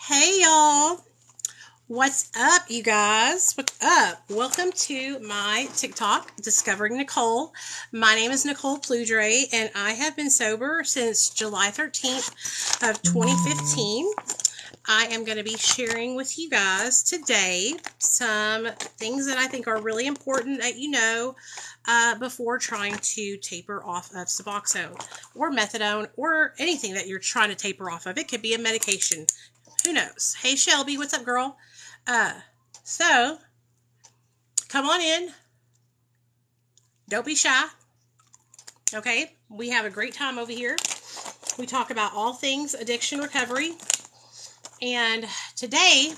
Hey y'all, what's up you guys? What's up? Welcome to my TikTok, Discovering Nicole. My name is Nicole Pludre and I have been sober since July 13th of 2015. I am going to be sharing with you guys today some things that I think are really important that you know before trying to taper off of suboxone or methadone or anything that you're trying to taper off of. It could be a medication. Who knows? Hey, Shelby, what's up, girl? So, come on in. Don't be shy. Okay? We have a great time over here. We talk about all things addiction recovery. And today,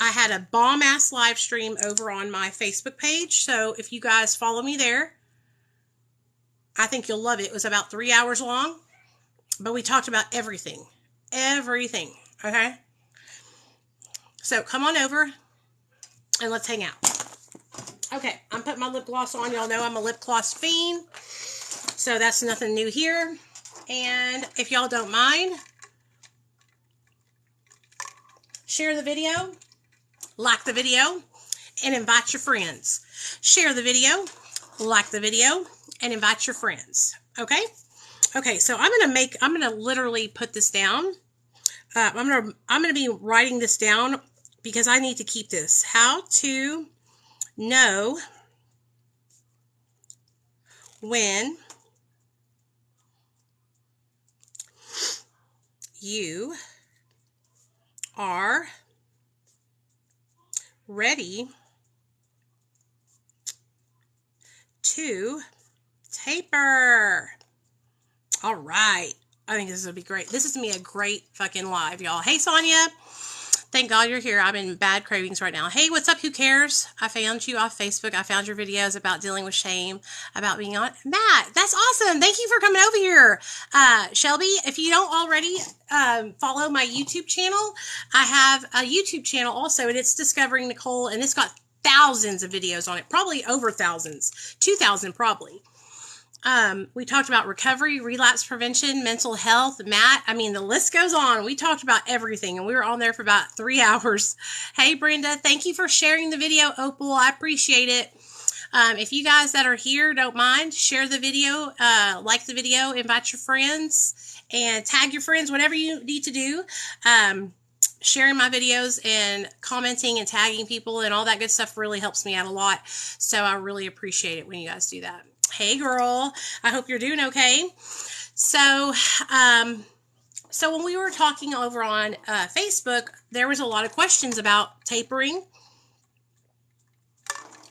I had a bomb-ass live stream over on my Facebook page. So, if you guys follow me there, I think you'll love it. It was about 3 hours long. But we talked about everything. Everything. Okay? So, come on over and let's hang out. Okay, I'm putting my lip gloss on. Y'all know I'm a lip gloss fiend. So, that's nothing new here. And if y'all don't mind, share the video, like the video, and invite your friends. Share the video, like the video, and invite your friends. Okay? Okay, so I'm gonna literally put this down. I'm gonna be writing this down because I need to keep this. How to know when you are ready to taper. All right. I think this will be great. This is going to be a great fucking live, y'all. Hey, Sonia. Thank God you're here. I'm in bad cravings right now. Hey, what's up? Who cares? I found you off Facebook. I found your videos about dealing with shame, about being on. Matt, that's awesome. Thank you for coming over here. Shelby, if you don't already follow my YouTube channel, I have a YouTube channel also, and it's Discovering Nicole, and it's got thousands of videos on it. Probably over thousands. 2,000 probably. We talked about recovery, relapse prevention, mental health, Matt. I mean, the list goes on. We talked about everything, and we were on there for about 3 hours. Hey, Brenda, thank you for sharing the video, Opal. I appreciate it. If you guys that are here don't mind, share the video, like the video, invite your friends, and tag your friends, whatever you need to do. Sharing my videos and commenting and tagging people and all that good stuff really helps me out a lot. So I really appreciate it when you guys do that. Hey girl, I hope you're doing okay. So when we were talking over on Facebook, there was a lot of questions about tapering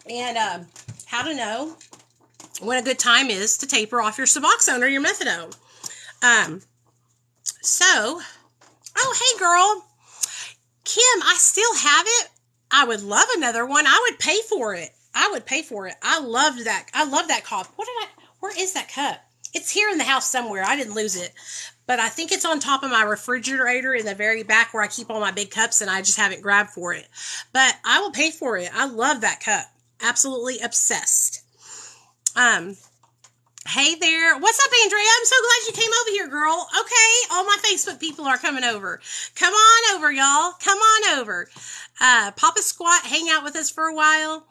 and how to know when a good time is to taper off your suboxone or your methadone. Oh, hey girl, Kim, I still have it. I would love another one. I would pay for it. I loved that. I love that cup. Where is that cup? It's here in the house somewhere. I didn't lose it. But I think it's on top of my refrigerator in the very back where I keep all my big cups and I just haven't grabbed for it. But I will pay for it. I love that cup. Absolutely obsessed. Hey there. What's up, Andrea? I'm so glad you came over here, girl. Okay. All my Facebook people are coming over. Come on over, y'all. Come on over. Pop a squat. Hang out with us for a while.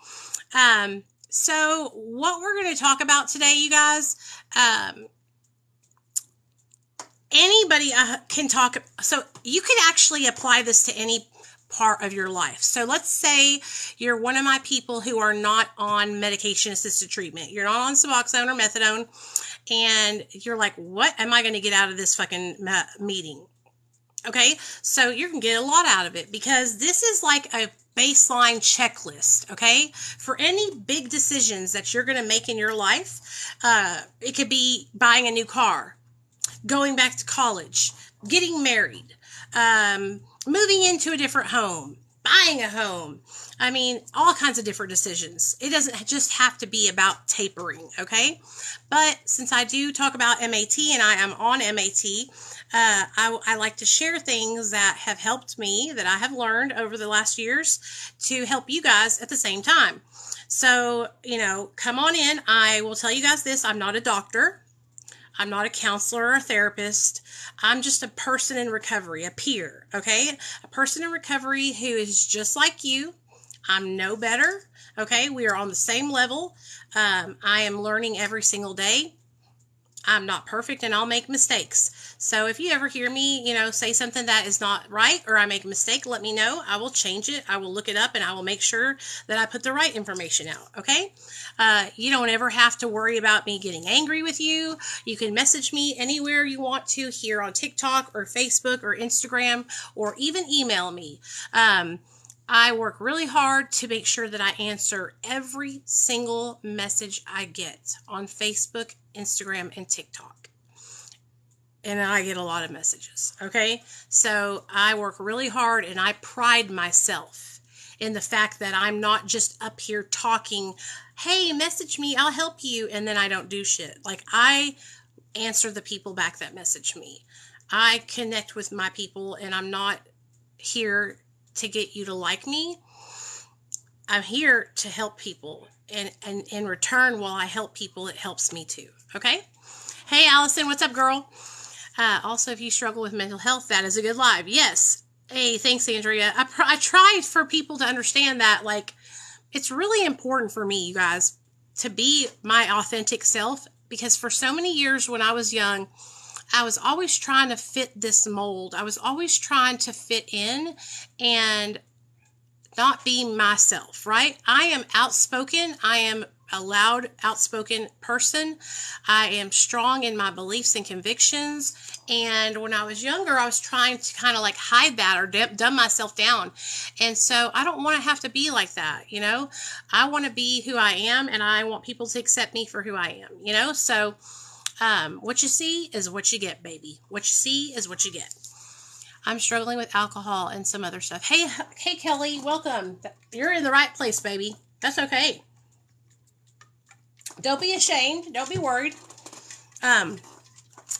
So what we're going to talk about today, you guys, anybody can talk. So you can actually apply this to any part of your life. So let's say you're one of my people who are not on medication assisted treatment. You're not on suboxone or methadone. And you're like, what am I going to get out of this fucking meeting? Okay. So you're going to get a lot out of it because this is like a baseline checklist, okay? For any big decisions that you're going to make in your life, it could be buying a new car, going back to college, getting married, moving into a different home, buying a home. I mean, all kinds of different decisions. It doesn't just have to be about tapering, okay? But since I do talk about MAT and I am on MAT, I like to share things that have helped me, that I have learned over the last years to help you guys at the same time. So, come on in. I will tell you guys this. I'm not a doctor. I'm not a counselor or a therapist. I'm just a person in recovery, a peer, okay? A person in recovery who is just like you. I'm no better, okay? We are on the same level. I am learning every single day. I'm not perfect and I'll make mistakes. So if you ever hear me, say something that is not right or I make a mistake, let me know. I will change it. I will look it up and I will make sure that I put the right information out. Okay. You don't ever have to worry about me getting angry with you. You can message me anywhere you want to here on TikTok or Facebook or Instagram or even email me. I work really hard to make sure that I answer every single message I get on Facebook, Instagram, and TikTok. And I get a lot of messages, okay? So I work really hard and I pride myself in the fact that I'm not just up here talking, hey, message me, I'll help you, and then I don't do shit. Like, I answer the people back that message me. I connect with my people and I'm not here to get you to like me. I'm here to help people, and in return, while I help people, it helps me too. Okay. Hey, Allison, what's up, girl? Also, if you struggle with mental health, that is a good live. Yes. Hey, thanks, Andrea. I tried for people to understand that, like, it's really important for me, you guys, to be my authentic self, because for so many years when I was young, I was always trying to fit this mold. I was always trying to fit in and not be myself, right? I am outspoken. I am a loud, outspoken person. I am strong in my beliefs and convictions. And when I was younger, I was trying to kind of like hide that or dumb myself down. And so I don't want to have to be like that, I want to be who I am, and I want people to accept me for who I am, So what you see is what you get, baby. What you see is what you get. I'm struggling with alcohol and some other stuff. Hey, Kelly, welcome. You're in the right place, baby. That's okay. Don't be ashamed. Don't be worried.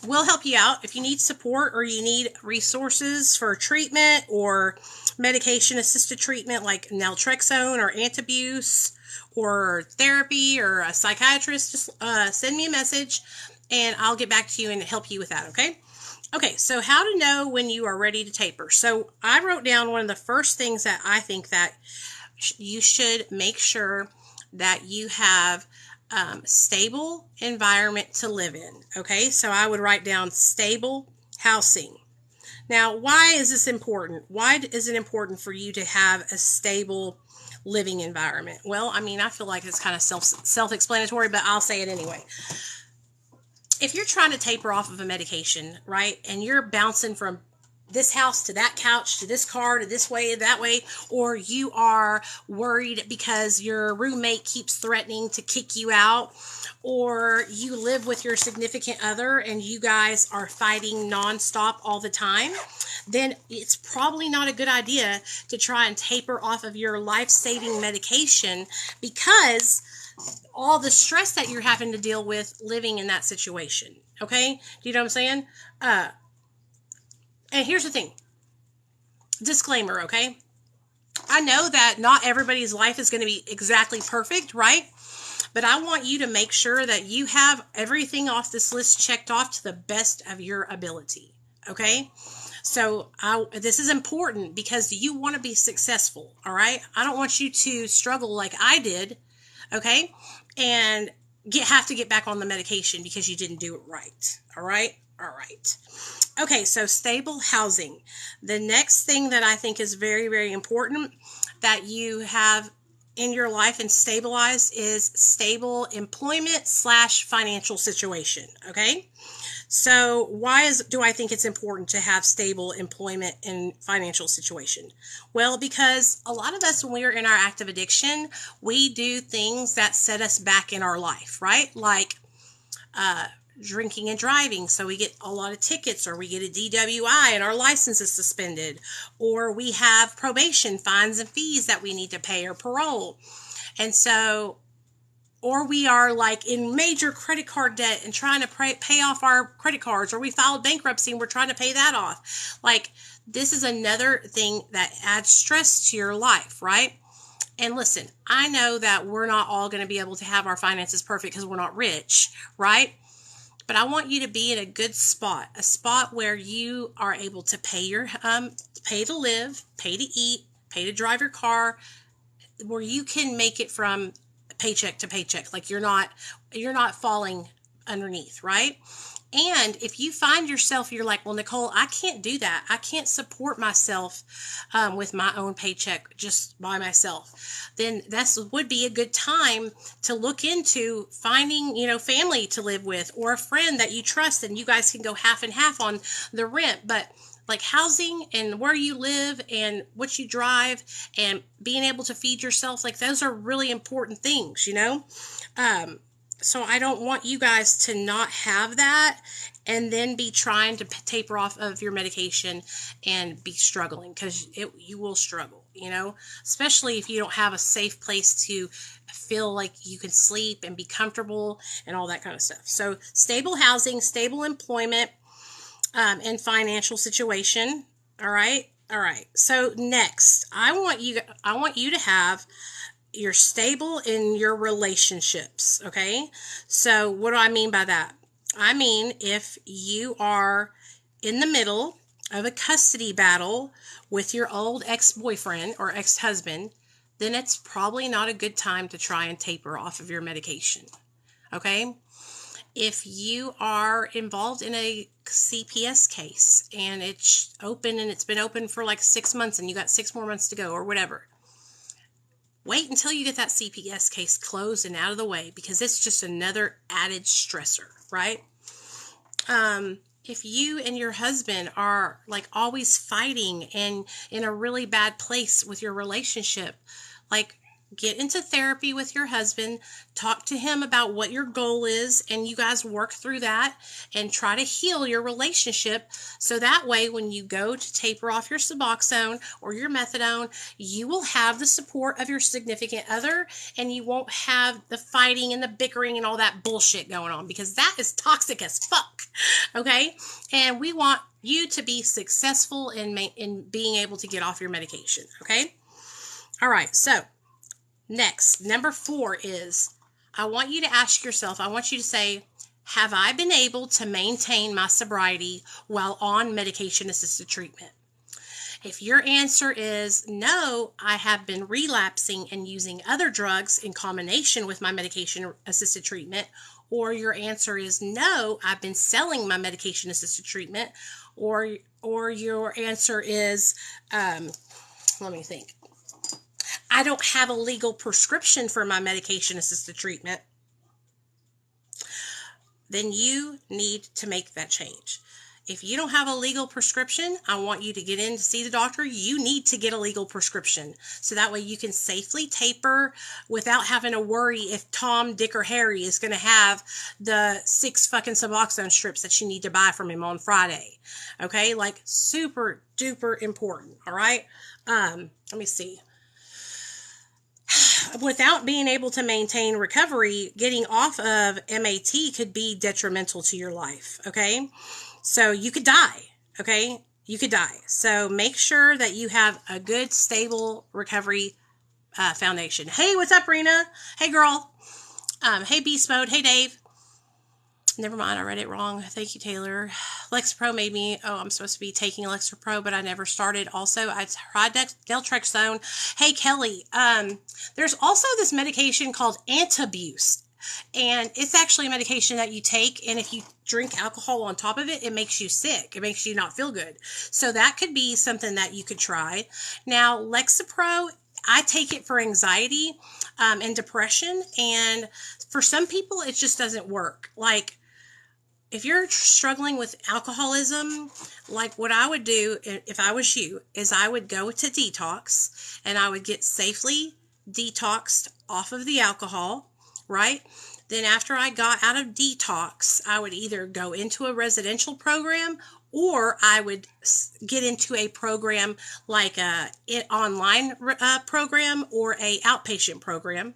We'll help you out if you need support or you need resources for treatment or medication-assisted treatment like naltrexone or antabuse or therapy or a psychiatrist. Just send me a message and I'll get back to you and help you with that, okay? Okay, so how to know when you are ready to taper. So I wrote down one of the first things that I think that you should make sure that you have stable environment to live in. Okay, so I would write down stable housing. Now, why is this important? Why is it important for you to have a stable living environment? Well, I mean, I feel like it's kind of self-explanatory, but I'll say it anyway. If you're trying to taper off of a medication, right, and you're bouncing from this house to that couch to this car to this way, that way, or you are worried because your roommate keeps threatening to kick you out, or you live with your significant other and you guys are fighting nonstop all the time, then it's probably not a good idea to try and taper off of your life-saving medication, because all the stress that you're having to deal with living in that situation. Okay? Do you know what I'm saying? And here's the thing. Disclaimer, okay? I know that not everybody's life is going to be exactly perfect, right? But I want you to make sure that you have everything off this list checked off to the best of your ability. Okay? So this is important because you want to be successful, all right? I don't want you to struggle like I did, okay? And have to get back on the medication because you didn't do it right. All right? All right. Okay, so stable housing. The next thing that I think is very, very important that you have in your life and stabilized is stable employment / financial situation. Okay? So why do I think it's important to have stable employment and financial situation? Well, because a lot of us, when we are in our active addiction, we do things that set us back in our life, right? Like drinking and driving. So we get a lot of tickets, or we get a DWI and our license is suspended, or we have probation, fines and fees that we need to pay, or parole. And so, or we are like in major credit card debt and trying to pay off our credit cards, or we filed bankruptcy and we're trying to pay that off. Like, this is another thing that adds stress to your life, right? And listen, I know that we're not all going to be able to have our finances perfect because we're not rich, right? but I want you to be in a good spot, a spot where you are able to pay your pay to live, pay to eat, pay to drive your car, where you can make it from paycheck to paycheck. Like you're not falling underneath, right? And if you find yourself, you're like, well, Nicole, I can't do that. I can't support myself with my own paycheck just by myself. Then that would be a good time to look into finding, family to live with or a friend that you trust, and you guys can go half and half on the rent. But like housing and where you live and what you drive and being able to feed yourself, like those are really important things, So I don't want you guys to not have that and then be trying to taper off of your medication and be struggling, because you will struggle, especially if you don't have a safe place to feel like you can sleep and be comfortable and all that kind of stuff. So stable housing, stable employment, and financial situation. All right. So next, I want you to have you're stable in your relationships, okay? So what do I mean by that? I mean, if you are in the middle of a custody battle with your old ex-boyfriend or ex-husband, then it's probably not a good time to try and taper off of your medication, okay? If you are involved in a CPS case and it's open and it's been open for like 6 months and you got 6 more months to go or whatever, wait until you get that CPS case closed and out of the way, because it's just another added stressor, right? If you and your husband are like always fighting and in a really bad place with your relationship, like get into therapy with your husband, talk to him about what your goal is, and you guys work through that and try to heal your relationship. So that way, when you go to taper off your suboxone or your methadone, you will have the support of your significant other, and you won't have the fighting and the bickering and all that bullshit going on, because that is toxic as fuck. Okay? And we want you to be successful in being able to get off your medication. Okay? All right. So next, number 4 is, I want you to ask yourself, I want you to say, have I been able to maintain my sobriety while on medication-assisted treatment? If your answer is no, I have been relapsing and using other drugs in combination with my medication-assisted treatment, or your answer is no, I've been selling my medication-assisted treatment, or your answer is, let me think, I don't have a legal prescription for my medication-assisted treatment, then you need to make that change. If you don't have a legal prescription, I want you to get in to see the doctor. You need to get a legal prescription, so that way you can safely taper without having to worry if Tom, Dick, or Harry is going to have the 6 fucking Suboxone strips that you need to buy from him on Friday. Okay? Like, super duper important. All right? Let me see. Without being able to maintain recovery, getting off of MAT could be detrimental to your life, okay? So you could die, okay? You could die. So make sure that you have a good, stable recovery foundation. Hey, what's up, Rena? Hey, girl. Hey, Beast Mode. Hey, Dave. Never mind, I read it wrong. Thank you, Taylor. Lexapro made me, I'm supposed to be taking Lexapro, but I never started. Also, I tried Deltrexone. Hey, Kelly, there's also this medication called Antabuse, and it's actually a medication that you take, and if you drink alcohol on top of it, it makes you sick. It makes you not feel good. So that could be something that you could try. Now, Lexapro, I take it for anxiety and depression, and for some people, it just doesn't work. Like, if you're struggling with alcoholism, like what I would do if I was you is I would go to detox and I would get safely detoxed off of the alcohol, right? Then after I got out of detox, I would either go into a residential program, or I would get into a program like an online program or a outpatient program.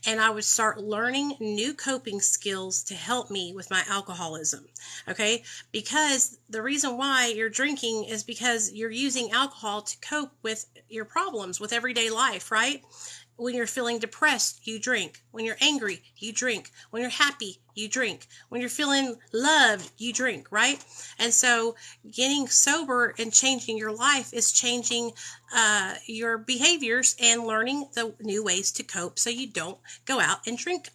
And I would start learning new coping skills to help me with my alcoholism, okay? Because the reason why you're drinking is because you're using alcohol to cope with your problems with everyday life, right? When you're feeling depressed, you drink. When you're angry, you drink. When you're happy, you drink. When you're feeling loved, you drink, right? And so getting sober and changing your life is changing your behaviors and learning the new ways to cope so you don't go out and drink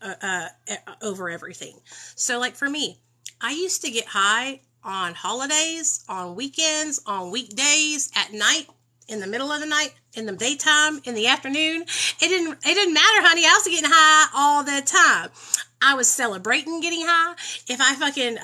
over everything. So like for me, I used to get high on holidays, on weekends, on weekdays, at night, in the middle of the night, in the daytime, in the afternoon. It didn't matter, honey. I was getting high all the time. I was celebrating getting high. If I fucking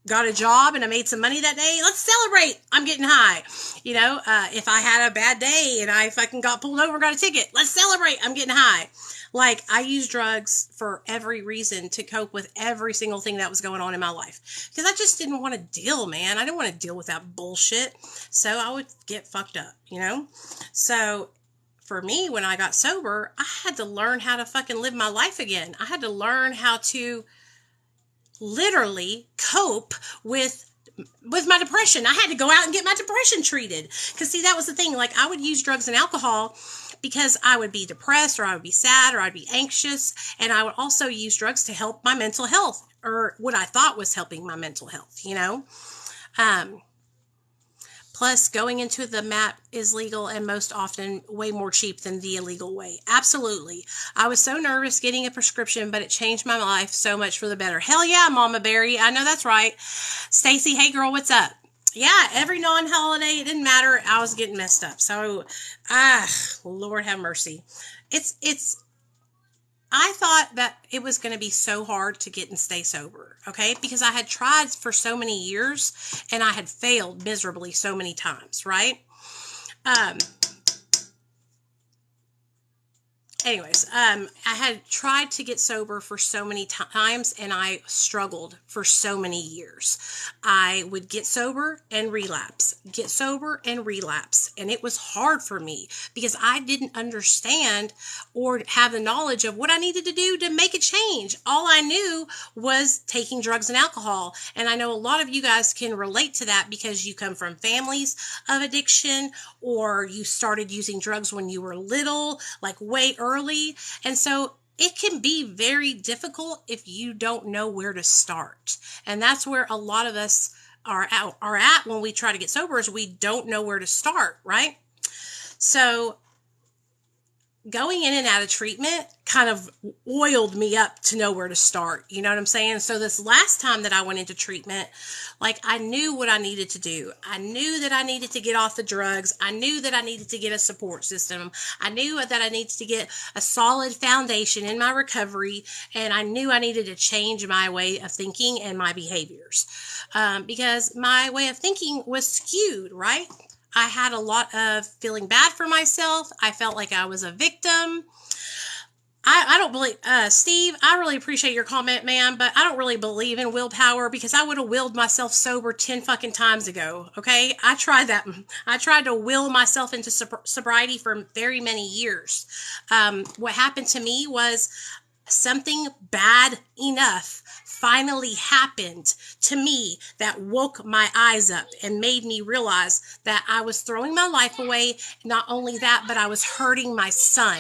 got a job and I made some money that day, let's celebrate. I'm getting high. You know, if I had a bad day and I fucking got pulled over and got a ticket, let's celebrate. I'm getting high. Like, I use drugs for every reason to cope with every single thing that was going on in my life. Because I just didn't want to deal, man. I didn't want to deal with that bullshit. So I would get fucked up, you know? So for me, when I got sober, I had to learn how to fucking live my life again. I had to learn how to literally cope with my depression. I had to go out and get my depression treated. Because see, that was the thing. Like, I would use drugs and alcohol because I would be depressed or I would be sad or I'd be anxious. And I would also use drugs to help my mental health, or what I thought was helping my mental health, you know? Plus, going into the MAP is legal and most often way more cheap than the illegal way. Absolutely. I was so nervous getting a prescription, but it changed my life so much for the better. Hell yeah, Mama Berry. I know that's right. Stacy, hey girl, what's up? Yeah, every non-holiday, it didn't matter. I was getting messed up. So, Lord have mercy. I thought that it was going to be so hard to get and stay sober, okay? Because I had tried for so many years and I had failed miserably so many times, right? I had tried to get sober for so many times and I struggled for so many years. I would get sober and relapse, get sober and relapse. And it was hard for me because I didn't understand or have the knowledge of what I needed to do to make a change. All I knew was taking drugs and alcohol. And I know a lot of you guys can relate to that because you come from families of addiction, or you started using drugs when you were little, like way early. And so it can be very difficult if you don't know where to start. And that's where a lot of us are at when we try to get sober, is we don't know where to start, right? So going in and out of treatment kind of oiled me up to know where to start. You know what I'm saying? So this last time that I went into treatment, like, I knew what I needed to do. I knew that I needed to get off the drugs. I knew that I needed to get a support system. I knew that I needed to get a solid foundation in my recovery. And I knew I needed to change my way of thinking and my behaviors. Because my way of thinking was skewed, right? I had a lot of feeling bad for myself. I felt like I was a victim. I don't believe, Steve, I really appreciate your comment, man, but I don't really believe in willpower, because I would have willed myself sober 10 fucking times ago, okay? I tried that. I tried to will myself into sobriety for very many years. What happened to me was something bad enough finally happened to me that woke my eyes up and made me realize that I was throwing my life away. Not only that, but I was hurting my son.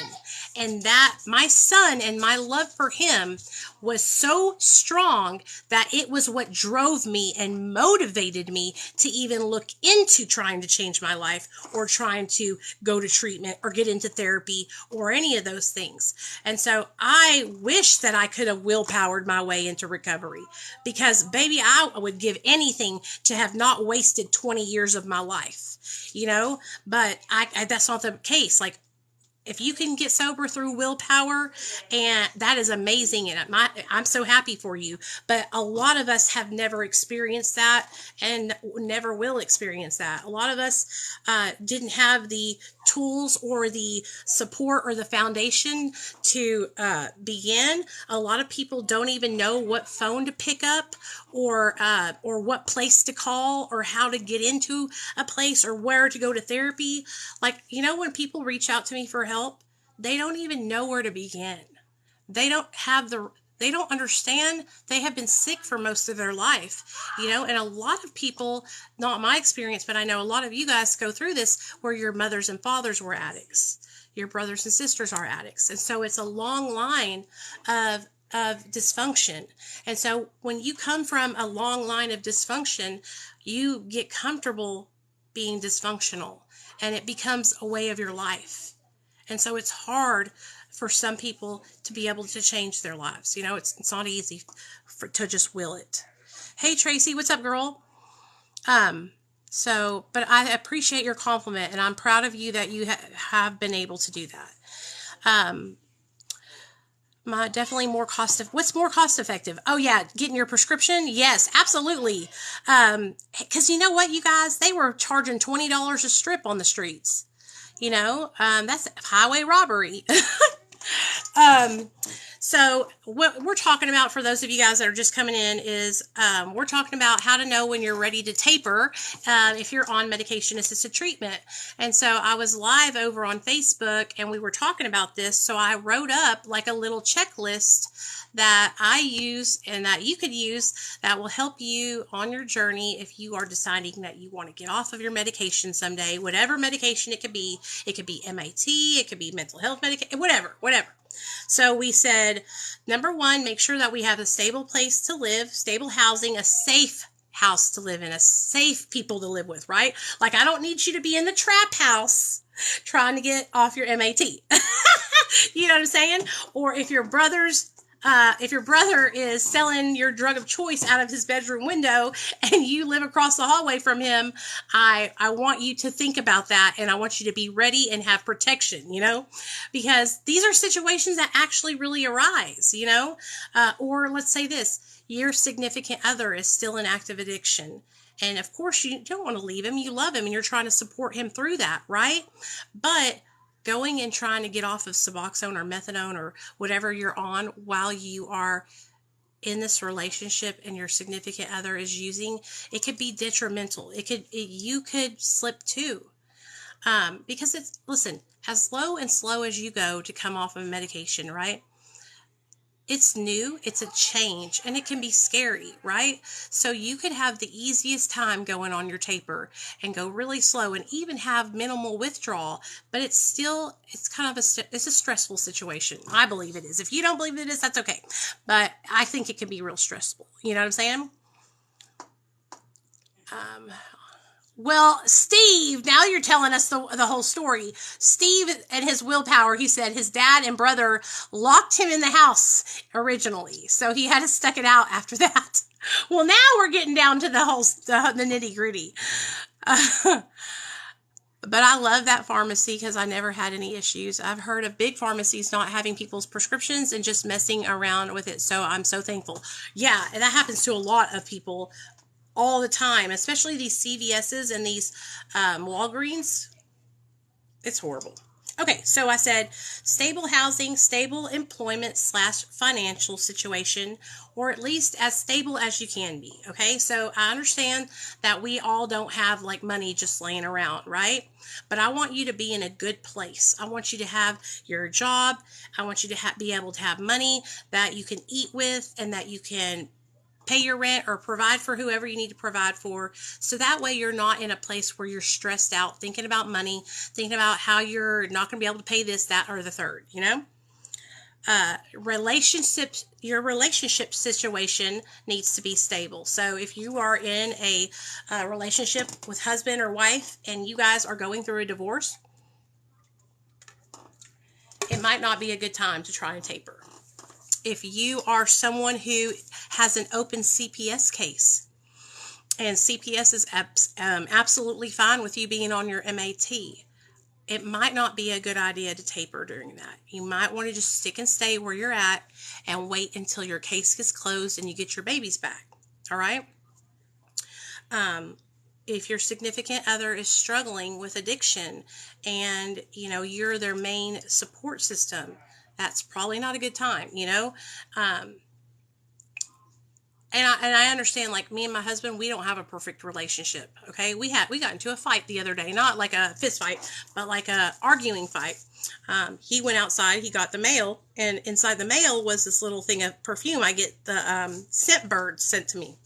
And that my son and my love for him was so strong that it was what drove me and motivated me to even look into trying to change my life, or trying to go to treatment or get into therapy or any of those things. And so I wish that I could have willpowered my way into recovery, because baby, I would give anything to have not wasted 20 years of my life, you know, but that's not the case. Like, if you can get sober through willpower, and that is amazing, and I'm so happy for you. But a lot of us have never experienced that and never will experience that. A lot of us didn't have the tools or the support or the foundation to begin. A lot of people don't even know what phone to pick up, or what place to call, or how to get into a place, or where to go to therapy. Like, you know, when people reach out to me for help, they don't even know where to begin. They don't understand. They have been sick for most of their life, you know, and a lot of people, not my experience, but I know a lot of you guys go through this, where your mothers and fathers were addicts. your brothers and sisters are addicts. And so it's a long line of dysfunction. And so when you come from a long line of dysfunction, you get comfortable being dysfunctional, and it becomes a way of your life. And so it's hard for some people to be able to change their lives. You know, it's not easy to just will it. Hey, Tracy, what's up, girl? But I appreciate your compliment, and I'm proud of you that you have been able to do that. Definitely more what's more cost effective? Oh yeah, getting your prescription. Yes, absolutely. Cause you know what, you guys, they were charging $20 a strip on the streets. You know, that's highway robbery. So what we're talking about, for those of you guys that are just coming in, is we're talking about how to know when you're ready to taper if you're on medication-assisted treatment. And so I was live over on Facebook, and we were talking about this. So I wrote up like a little checklist that I use and that you could use that will help you on your journey if you are deciding that you want to get off of your medication someday, whatever medication it could be. It could be MAT, it could be mental health medication, whatever. So we said, number one, make sure that we have a stable place to live, stable housing, a safe house to live in, a safe people to live with, right? Like, I don't need you to be in the trap house trying to get off your MAT. You know what I'm saying? Or if your brother is selling your drug of choice out of his bedroom window and you live across the hallway from him, I want you to think about that, and I want you to be ready and have protection, you know, because these are situations that actually really arise, you know, or let's say this, your significant other is still in active addiction. And of course you don't want to leave him. You love him and you're trying to support him through that, right? But going and trying to get off of suboxone or methadone or whatever you're on while you are in this relationship and your significant other is using, it could be detrimental. You could slip too. Because listen, as slow as you go to come off of medication, right? It's new, it's a change, and it can be scary, right? So you could have the easiest time going on your taper and go really slow and even have minimal withdrawal, but it's kind of it's a stressful situation. I believe it is. If you don't believe it is, that's okay. But I think it can be real stressful. You know what I'm saying? Well, Steve, now you're telling us the whole story. Steve and his willpower, he said his dad and brother locked him in the house originally. So he had to stuck it out after that. Well, now we're getting down to the nitty gritty. But I love that pharmacy because I never had any issues. I've heard of big pharmacies not having people's prescriptions and just messing around with it. So I'm so thankful. Yeah, and that happens to a lot of people all the time, especially these CVS's and these Walgreens. It's horrible. Okay, so I said stable housing, stable employment / financial situation, or at least as stable as you can be. Okay, so I understand that we all don't have like money just laying around, right? But I want you to be in a good place. I want you to have your job. I want you to be able to have money that you can eat with and that you can pay your rent or provide for whoever you need to provide for. So that way you're not in a place where you're stressed out, thinking about money, thinking about how you're not going to be able to pay this, that, or the third, you know? Your relationship situation needs to be stable. So if you are in a relationship with husband or wife and you guys are going through a divorce, it might not be a good time to try and taper. If you are someone who has an open CPS case and CPS is absolutely fine with you being on your MAT, it might not be a good idea to taper during that. You might want to just stick and stay where you're at and wait until your case gets closed and you get your babies back. All right? If your significant other is struggling with addiction and, you know, you're their main support system, that's probably not a good time, you know? And I understand, like, me and my husband, we don't have a perfect relationship, okay? We got into a fight the other day, not like a fist fight, but like a arguing fight. He went outside, he got the mail, and inside the mail was this little thing of perfume. I get the scent birds sent to me.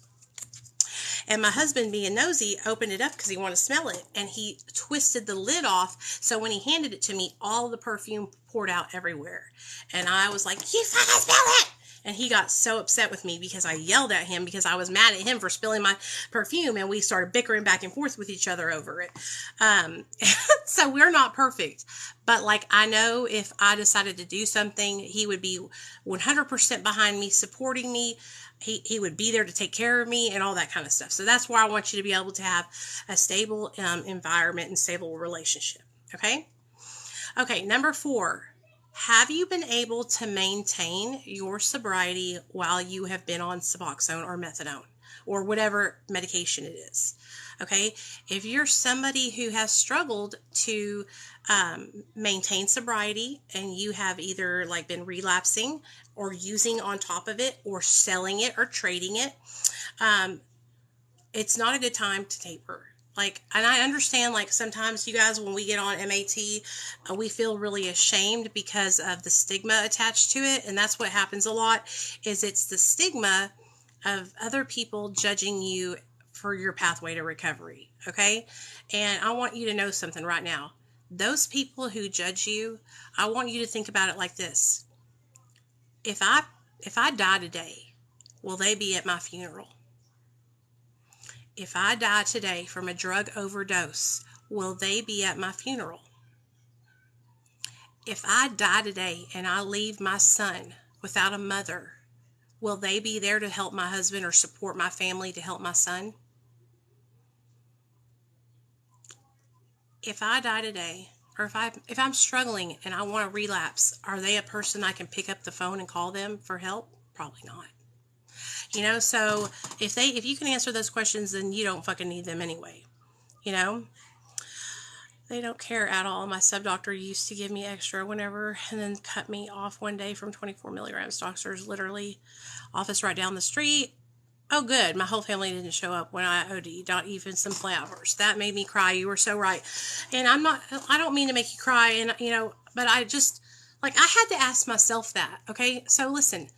And my husband, being nosy, opened it up because he wanted to smell it. And he twisted the lid off. So when he handed it to me, all the perfume poured out everywhere. And I was like, you fucking smell it! And he got so upset with me because I yelled at him because I was mad at him for spilling my perfume, and we started bickering back and forth with each other over it. So we're not perfect. But like, I know if I decided to do something, he would be 100% behind me, supporting me. He would be there to take care of me and all that kind of stuff. So that's why I want you to be able to have a stable environment and stable relationship. Okay? Okay, number 4. Have you been able to maintain your sobriety while you have been on suboxone or methadone or whatever medication it is? Okay, if you're somebody who has struggled to maintain sobriety and you have either like been relapsing or using on top of it or selling it or trading it, it's not a good time to taper. Like, and I understand, like, sometimes you guys, when we get on MAT, we feel really ashamed because of the stigma attached to it. And that's what happens a lot, is it's the stigma of other people judging you for your pathway to recovery. Okay. And I want you to know something right now. Those people who judge you, I want you to think about it like this. If I die today, will they be at my funeral? If I die today from a drug overdose, will they be at my funeral? If I die today and I leave my son without a mother, will they be there to help my husband or support my family to help my son? If I die today, or if I'm struggling and I want to relapse, are they a person I can pick up the phone and call them for help? Probably not. You know, so if you can answer those questions, then you don't fucking need them anyway. You know, they don't care at all. My sub doctor used to give me extra whenever, and then cut me off one day from 24 milligrams. Doctor's literally office right down the street. Oh, good. My whole family didn't show up when I OD'd, not even some flowers. That made me cry. You were so right. And I don't mean to make you cry, and you know, but I just, like, I had to ask myself that. Okay, so listen.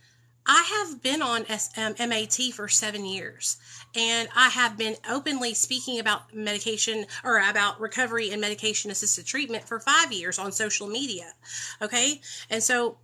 I have been on MAT for 7 years, and I have been openly speaking about medication or about recovery and medication assisted treatment for 5 years on social media. Okay. And so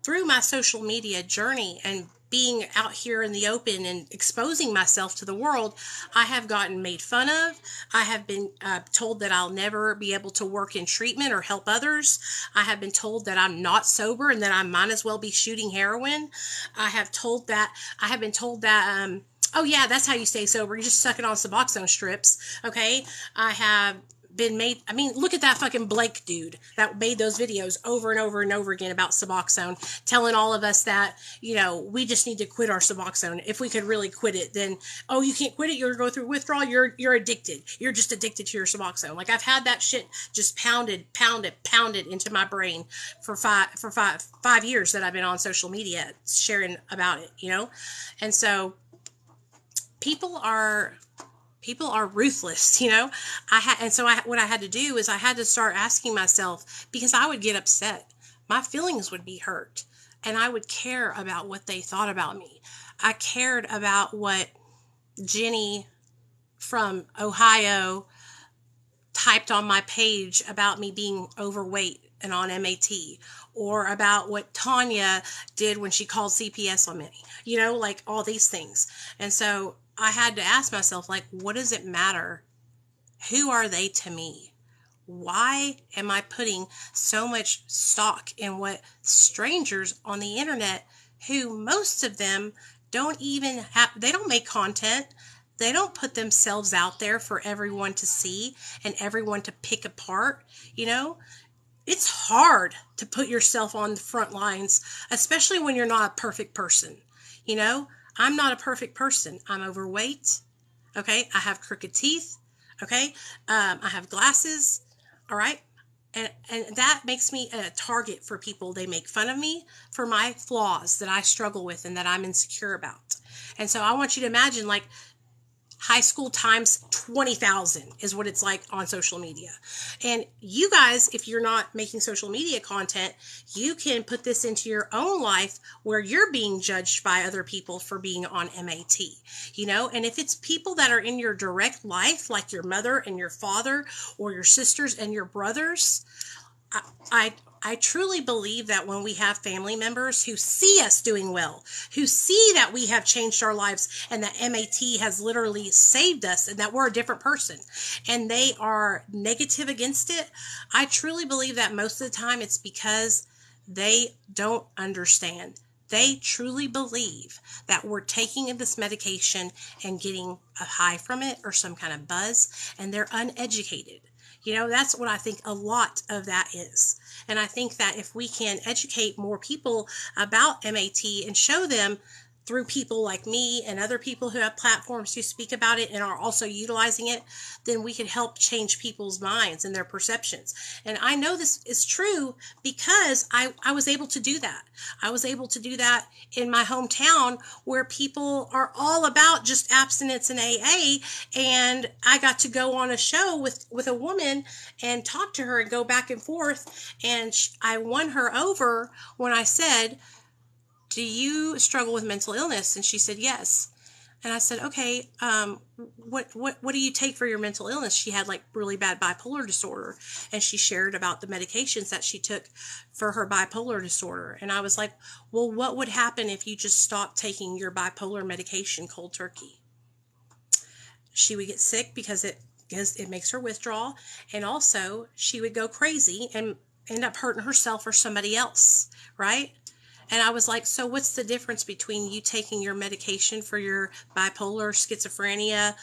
through my social media journey and being out here in the open and exposing myself to the world, I have gotten made fun of. I have been told that I'll never be able to work in treatment or help others. I have been told that I'm not sober and that I might as well be shooting heroin. I have been told that, oh yeah, that's how you stay sober. You just suck it on Suboxone strips. Okay. I have been made, I mean, look at that fucking Blake dude that made those videos over and over and over again about Suboxone, telling all of us that, you know, we just need to quit our Suboxone. If we could really quit it, then, oh, you can't quit it, you're going to go through withdrawal, you're addicted. You're just addicted to your Suboxone. Like, I've had that shit just pounded into my brain for five years that I've been on social media sharing about it, you know? And so people are ruthless, you know. What I had to do is I had to start asking myself, because I would get upset. My feelings would be hurt, and I would care about what they thought about me. I cared about what Jenny from Ohio typed on my page about me being overweight and on MAT, or about what Tanya did when she called CPS on me, you know, like all these things. And so I had to ask myself, like, what does it matter? Who are they to me? Why am I putting so much stock in what strangers on the internet, who most of them don't even have, they don't make content. They don't put themselves out there for everyone to see and everyone to pick apart, you know? It's hard to put yourself on the front lines, especially when you're not a perfect person, you know? I'm not a perfect person. I'm overweight. Okay. I have crooked teeth. Okay. I have glasses. All right. And that makes me a target for people. They make fun of me for my flaws that I struggle with and that I'm insecure about. And so I want you to imagine, like, high school times 20,000 is what it's like on social media. And you guys, if you're not making social media content, you can put this into your own life where you're being judged by other people for being on MAT, and if it's people that are in your direct life, like your mother and your father or your sisters and your brothers, I truly believe that when we have family members who see us doing well, who see that we have changed our lives and that MAT has literally saved us and that we're a different person, and they are negative against it, I truly believe that most of the time it's because they don't understand. They truly believe that we're taking this medication and getting a high from it or some kind of buzz, and they're uneducated. That's what I think a lot of that is. And I think that if we can educate more people about MAT and show them through people like me and other people who have platforms who speak about it and are also utilizing it, then we can help change people's minds and their perceptions. And I know this is true because I was able to do that. I was able to do that in my hometown where people are all about just abstinence and AA. And I got to go on a show with a woman and talk to her and go back and forth. And I won her over when I said, "Do you struggle with mental illness?" And she said, "Yes." And I said, "Okay, what do you take for your mental illness?" She had like really bad bipolar disorder, and she shared about the medications that she took for her bipolar disorder. And I was like, "Well, what would happen if you just stopped taking your bipolar medication cold turkey?" She would get sick because it makes her withdraw, and also she would go crazy and end up hurting herself or somebody else, right? And I was like, so what's the difference between you taking your medication for your bipolar, schizophrenia,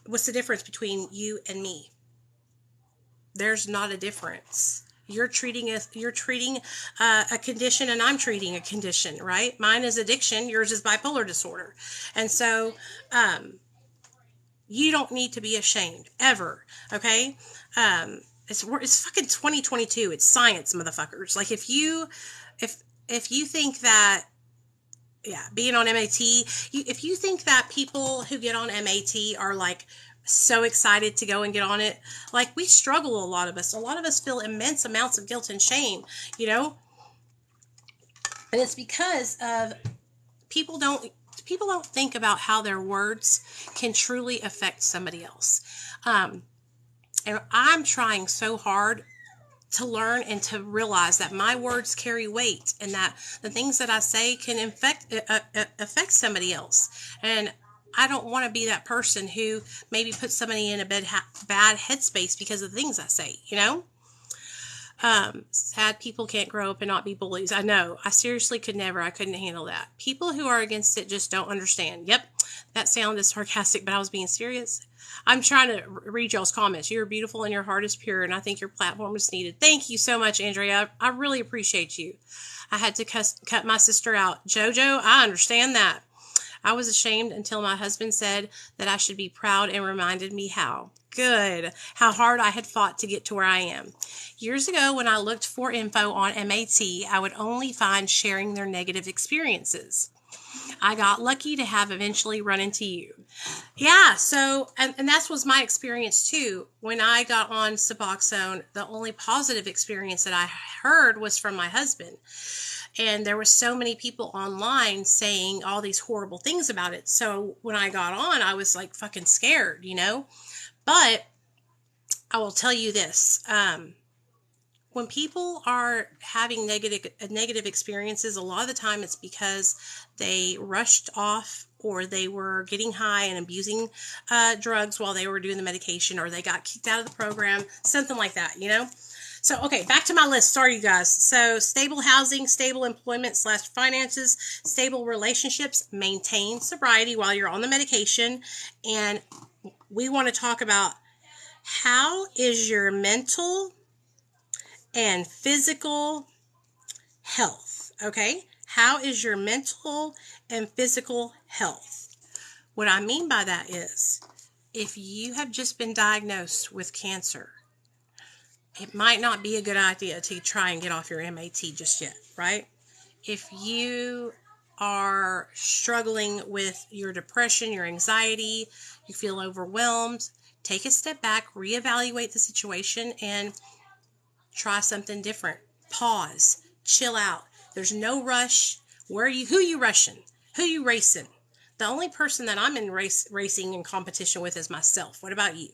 what's the difference between you and me? There's not a difference. You're treating a condition, and I'm treating a condition, right? Mine is addiction. Yours is bipolar disorder. And so, you don't need to be ashamed ever. Okay. It's fucking 2022. It's science, motherfuckers. Like if you think that, being on MAT, if you think that people who get on MAT are like so excited to go and get on it, like we struggle, a lot of us feel immense amounts of guilt and shame, and it's because of people don't think about how their words can truly affect somebody else. And I'm trying so hard to learn and to realize that my words carry weight and that the things that I say can affect somebody else. And I don't want to be that person who maybe puts somebody in a bad headspace because of the things I say, Sad people can't grow up and not be bullies. I know. I seriously could never. I couldn't handle that. People who are against it just don't understand. Yep, that sounded sarcastic, but I was being serious. I'm trying to read y'all's comments. You're beautiful and your heart is pure, and I think your platform is needed. Thank you so much, Andrea. I really appreciate you. I had to cut my sister out. JoJo, I understand that. I was ashamed until my husband said that I should be proud and reminded me how hard I had fought to get to where I am. Years ago, when I looked for info on MAT, I would only find sharing their negative experiences. I got lucky to have eventually run into you. Yeah, so, and that was my experience too. When I got on suboxone, the only positive experience that I heard was from my husband. And there were so many people online saying all these horrible things about it. So when I got on, I was like fucking scared, But I will tell you this. When people are having negative experiences, a lot of the time it's because they rushed off, or they were getting high and abusing drugs while they were doing the medication, or they got kicked out of the program, something like that, So, okay, back to my list. Sorry, you guys. So, stable housing, stable employment / finances, stable relationships, maintain sobriety while you're on the medication. And we want to talk about how is your mental and physical health, okay? How is your mental and physical health? What I mean by that is, if you have just been diagnosed with cancer, it might not be a good idea to try and get off your MAT just yet, right? If you are struggling with your depression, your anxiety, you feel overwhelmed, take a step back, reevaluate the situation, and try something different. Pause, chill out. There's no rush. Who you rushing? Who you racing? The only person that I'm in racing and competition with is myself. What about you?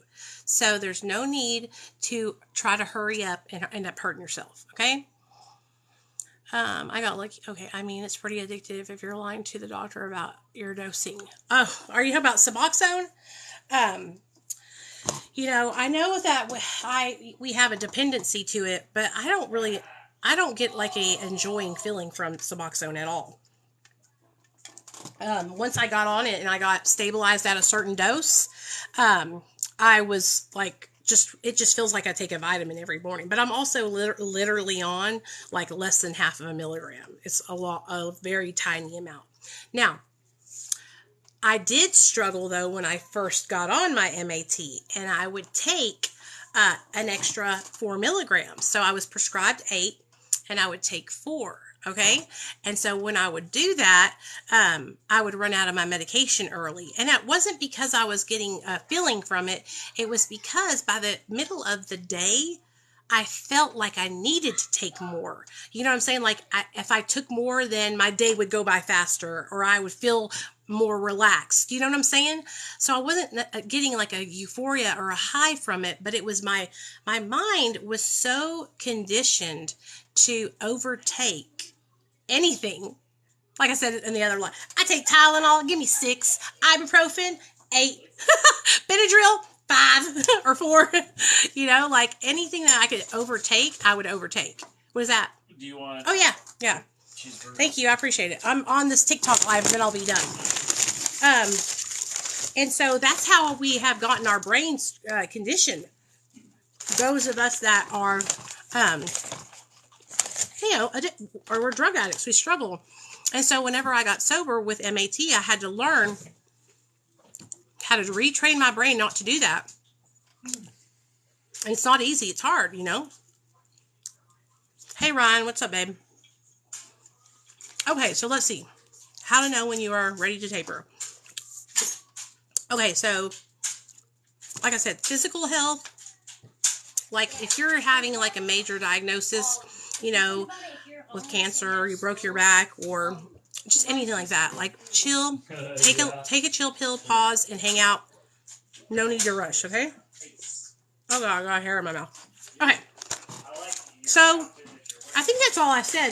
So there's no need to try to hurry up and end up hurting yourself. Okay. I got lucky. Okay, I mean, it's pretty addictive if you're lying to the doctor about your dosing. Oh, are you about suboxone? I know that we have a dependency to it, but I don't get like a enjoying feeling from suboxone at all. Once I got on it and I got stabilized at a certain dose, I was like, it just feels like I take a vitamin every morning, but I'm also literally on like less than half of a milligram. It's a very tiny amount. Now, I did struggle though when I first got on my MAT, and I would take an extra 4 milligrams. So I was prescribed 8 and I would take 4. Okay. And so when I would do that, I would run out of my medication early. And that wasn't because I was getting a feeling from it. It was because by the middle of the day, I felt like I needed to take more. You know what I'm saying? Like if I took more, then my day would go by faster, or I would feel more relaxed. You know what I'm saying? So I wasn't getting like a euphoria or a high from it, but it was my mind was so conditioned to overtake anything. Like I said in the other line, I take Tylenol, give me 6, ibuprofen, 8, Benadryl, 5 or 4. Like anything that I could overtake, I would overtake. What is that? Do you want? Oh yeah. Thank you, I appreciate it. I'm on this TikTok live, and then I'll be done. And so that's how we have gotten our brains conditioned. Those of us that are, or we're drug addicts, we struggle. And so whenever I got sober with MAT, I had to learn how to retrain my brain not to do that. And it's not easy. It's hard, Hey, Ryan, what's up, babe? Okay, so let's see. How to know when you are ready to taper. Okay, so like I said, physical health. Like if you're having like a major diagnosis, with cancer, you broke your back, or just anything like that. Like chill, take a chill pill, pause, and hang out. No need to rush, okay? Oh God, I got hair in my mouth. Okay, so I think that's all I said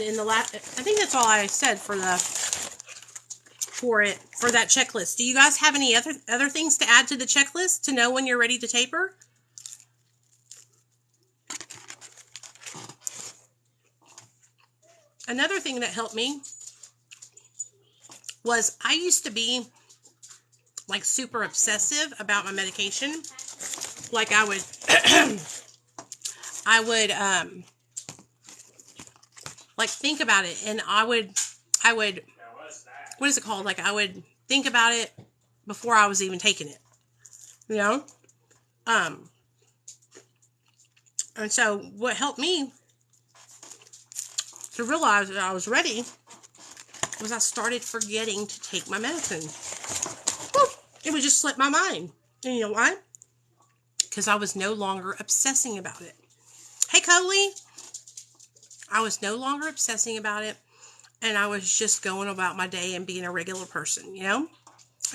for that checklist. Do you guys have any other things to add to the checklist to know when you're ready to taper? Another thing that helped me was I used to be like super obsessive about my medication. Like I would like think about it, and I would what is it called? Like I would think about it before I was even taking it. And so what helped me to realize that I was ready was I started forgetting to take my medicine. Woo! It would just slip my mind. And you know why? Because I was no longer obsessing about it. Hey, Coley. I was no longer obsessing about it, and I was just going about my day and being a regular person, And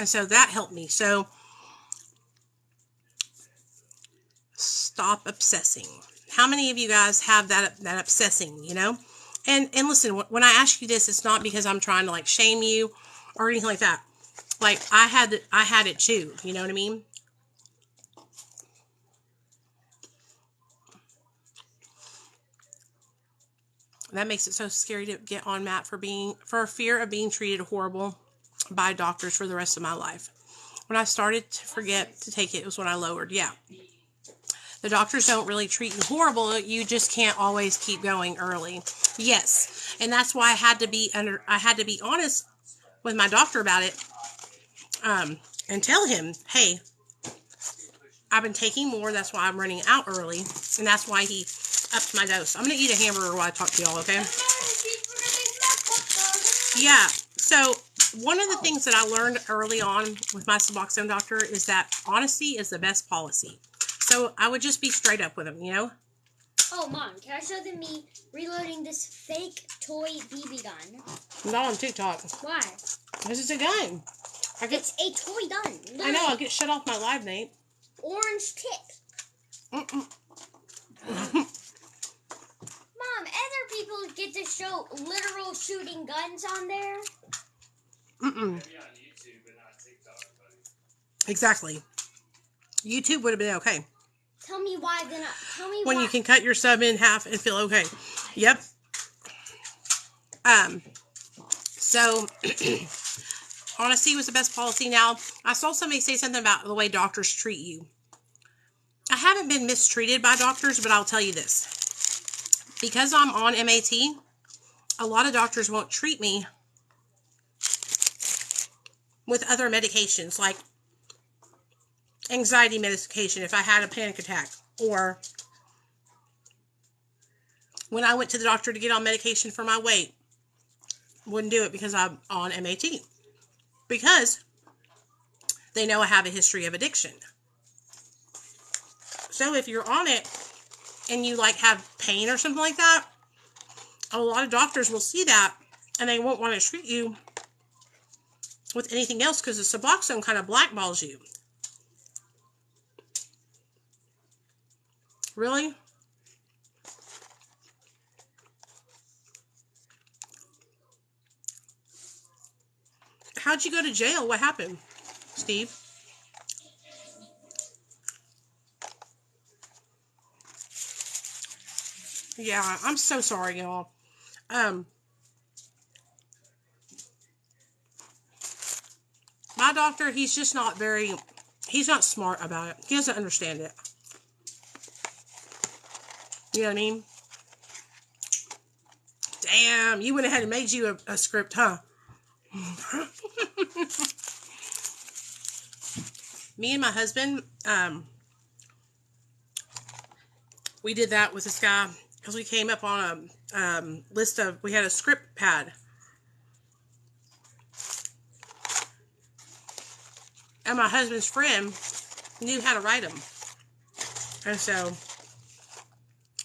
so that helped me. So stop obsessing. How many of you guys have that obsessing, And listen, when I ask you this, it's not because I'm trying to like shame you or anything like that. Like I had it too. You know what I mean? That makes it so scary to get on Matt for fear of being treated horrible by doctors for the rest of my life. When I started to forget to take it, was when I lowered. Yeah. The doctors don't really treat you horrible. You just can't always keep going early. Yes. And that's why I had to be honest with my doctor about it. And tell him, hey, I've been taking more. That's why I'm running out early. And that's why he upped my dose. I'm going to eat a hamburger while I talk to y'all, okay? Yeah. So one of the things that I learned early on with my suboxone doctor is that honesty is the best policy. So I would just be straight up with him, you know? Oh, Mom, can I show them me reloading this fake toy BB gun? Not on TikTok. Why? This is a gun. It's a toy gun. Literally. I know, I'll get shut off my live, Nate. Orange tip. Mm-mm. Mom, other people get to show literal shooting guns on there. Mm-mm. Maybe on YouTube, but not TikTok, buddy. Exactly. YouTube would have been okay. Tell me why then. Tell me When why. you can cut your sub in half and feel okay. Yep. So honesty was the best policy. Now, I saw somebody say something about the way doctors treat you. I haven't been mistreated by doctors, but I'll tell you this. Because I'm on MAT, a lot of doctors won't treat me with other medications, like anxiety medication if I had a panic attack, or when I went to the doctor to get on medication for my weight, wouldn't do it because I'm on MAT, because they know I have a history of addiction. So if you're on it and you like have pain or something like that, a lot of doctors will see that and they won't want to treat you with anything else because the suboxone kind of blackballs you. Really? How'd you go to jail? What happened, Steve? Yeah, I'm so sorry, y'all. My doctor, he's not smart about it. He doesn't understand it. You know what I mean? Damn, you went ahead and made you a script, huh? Me and my husband, we did that with this guy because we came up on a list of, we had a script pad. And my husband's friend knew how to write them. And so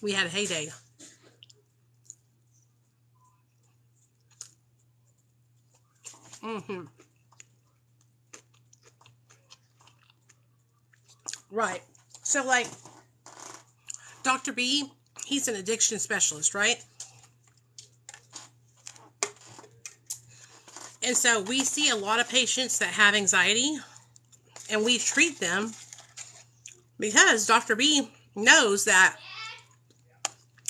we had a heyday. Mm-hmm. Right. So, like, Dr. B, he's an addiction specialist, right? And so we see a lot of patients that have anxiety, and we treat them because Dr. B knows that